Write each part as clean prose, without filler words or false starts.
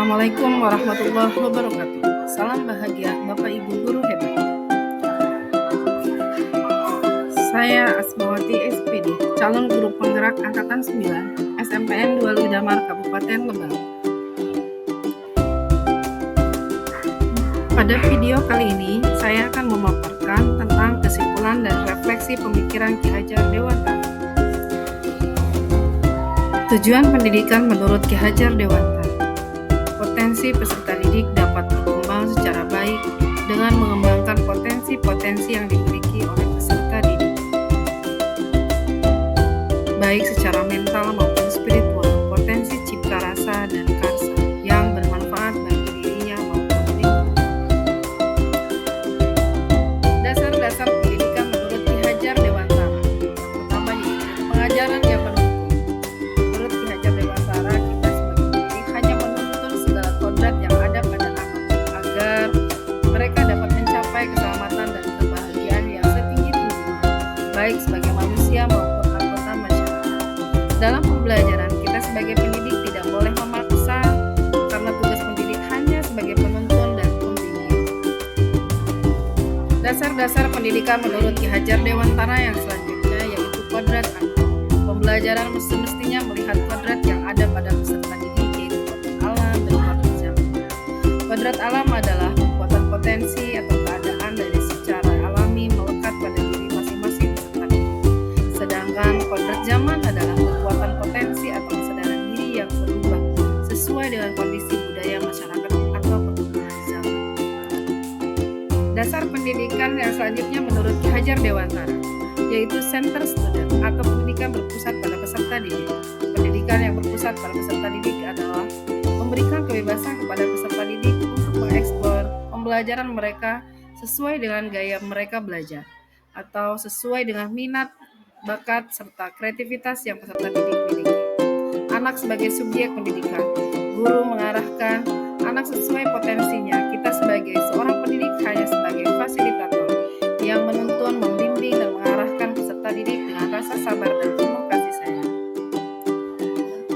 Assalamualaikum warahmatullahi wabarakatuh. Salam bahagia Bapak Ibu Guru hebat. Saya Asmawati SPD, calon guru penggerak Angkatan 9, SMPN 2 Lidamar, Kabupaten Lebak. Pada video kali ini, saya akan memaparkan tentang kesimpulan dan refleksi pemikiran Ki Hajar Dewantara. Tujuan pendidikan menurut Ki Hajar Dewantara. Potensi peserta didik dapat berkembang secara baik dengan mengembangkan potensi-potensi yang dimiliki oleh peserta didik, baik secara mental maupun spiritual, potensi cipta rasa dan karsa yang bermanfaat bagi dirinya maupun lingkungan. Dasar-dasar pendidikan menurut Ki Hajar Dewantara. Pertama, pengajaran yang mendukung. Menurut Ki Hajar Dewantara, kita sebagai pendidik hanya menuntun segala kodrat yang ada pada anak agar mereka dapat mencapai keselamatan dan kebahagiaan yang setinggi-tingginya, baik sebagai manusia maupun anggota masyarakat. Dalam pembelajaran, kita sebagai pendidik tidak boleh memaksa, karena tugas pendidik hanya sebagai penuntun dan pembimbing. Dasar-dasar pendidikan menurut Ki Hajar Dewantara yang selanjutnya yaitu kodrat anak. Pembelajaran semestinya melihat kodrat yang ada pada peserta didik, yaitu kodrat alam dan kodrat zaman. Kodrat alam adalah kekuatan potensi atau keadaan dari secara alami melekat pada diri masing-masing peserta didik. Sedangkan kodrat zaman adalah kekuatan potensi atau kesadaran diri yang berubah sesuai dengan kondisi budaya masyarakat atau perkembangan zaman. Dasar pendidikan yang selanjutnya menurut Ki Hajar Dewantara yaitu center student atau pendidikan berpusat pada peserta didik. Pendidikan yang berpusat pada peserta didik adalah memberikan kebebasan kepada peserta didik untuk mengeksplor pembelajaran mereka sesuai dengan gaya mereka belajar atau sesuai dengan minat, bakat, serta kreativitas yang peserta didik miliki. Anak sebagai subjek pendidikan, guru mengarahkan anak sesuai potensinya. Kita sebagai seorang pendidik hanya sebagai fasilitator yang menuntun, membimbing, dan mengarahkan peserta didik dengan rasa sabar dan penuh kasih sayang.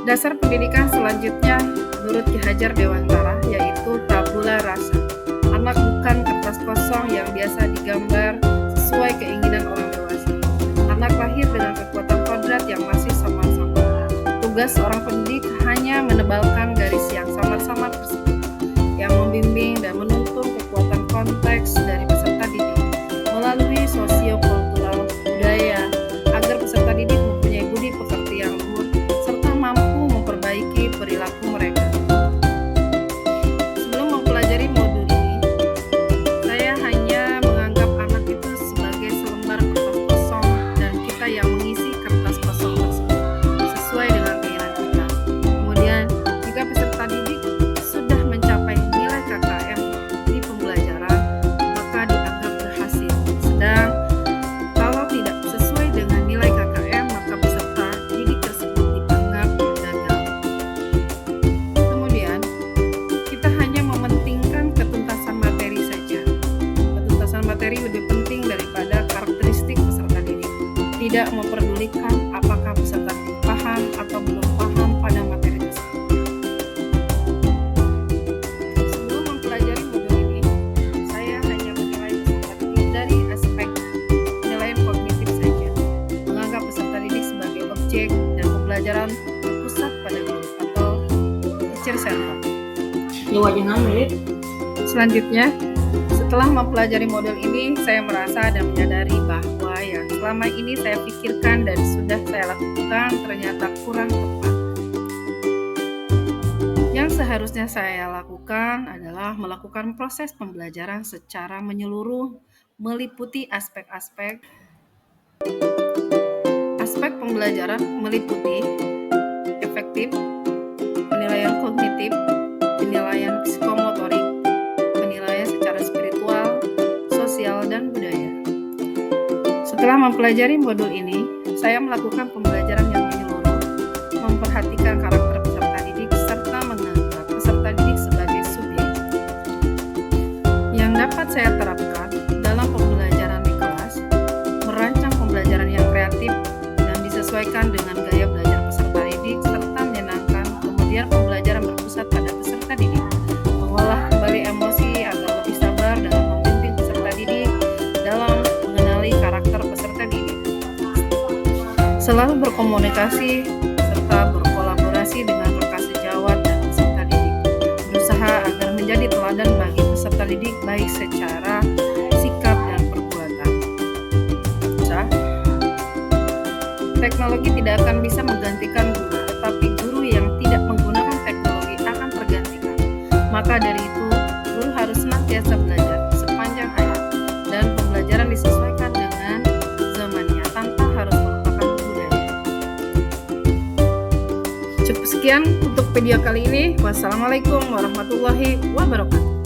Dasar pendidikan selanjutnya menurut Ki Hajar Dewantara yaitu tabula rasa. Anak bukan kertas kosong yang biasa digambar sesuai keinginan orang dewasa. Anak lahir dengan kekuatan kodrat yang masih samar-samar. Tugas seorang pendidik hanya menebalkan garis yang samar-samar tersebut, yang membimbing dan menuntun kekuatan konteks dari peserta didik melalui sosio-kultural budaya agar peserta didik mempunyai budi pekerti yang luhur serta mampu memperbaiki perilaku mereka. Sebelum mempelajari modul ini, saya hanya menganggap anak itu sebagai selembar kertas kosong dan kita yang mengisi kertas kosong tersebut sesuai dengan keinginan kita. Kemudian, jika peserta didik sudah mencapai nilai KKM di pembelajaran, maka dianggap berhasil. Sedang kalau tidak sesuai dengan nilai KKM, maka peserta didik tersebut dianggap gagal. Kemudian, kita hanya mementingkan ketuntasan materi saja. Ketuntasan materi lebih penting daripada karakteristik peserta didik. Tidak memperdulikan apakah peserta didik paham atau belum paham pada materi tersebut. Sebelum mempelajari modul ini, saya hanya menilai peserta didik dari aspek penilaian kognitif saja, menganggap peserta didik sebagai objek dan pembelajaran berpusat pada guru atau teacher center. Selanjutnya, setelah mempelajari modul ini, saya merasa dan menyadari bahwa yang selama ini saya pikirkan dan sudah saya lakukan ternyata kurang tepat. Yang seharusnya saya lakukan adalah melakukan proses pembelajaran secara menyeluruh, meliputi aspek pembelajaran meliputi efektif, penilaian kognitif, penilaian psikomotorik, penilaian secara spiritual, sosial, dan budaya. Setelah mempelajari modul ini, saya melakukan pembelajaran yang menyeluruh, memperhatikan karakter peserta didik, serta menganggap peserta didik sebagai subjek. Yang dapat saya terapkan dalam pembelajaran di kelas, merancang pembelajaran yang kreatif dan disesuaikan dengan gaya belajar peserta didik, serta menyenangkan. Kemudian pembelajaran berpusat pada peserta didik. selalu berkomunikasi serta berkolaborasi dengan rekan sejawat dan peserta didik, berusaha agar menjadi teladan bagi peserta didik baik secara sikap dan perbuatan. Teknologi tidak akan bisa menggantikan guru, tetapi guru yang tidak menggunakan teknologi akan tergantikan. Maka dari itu, guru harus senantiasa belajar sepanjang hayat dan pembelajaran disesuaikan dengan zamannya tanpa harus melupakan budaya. Cukup sekian untuk video kali ini. Wassalamualaikum warahmatullahi wabarakatuh.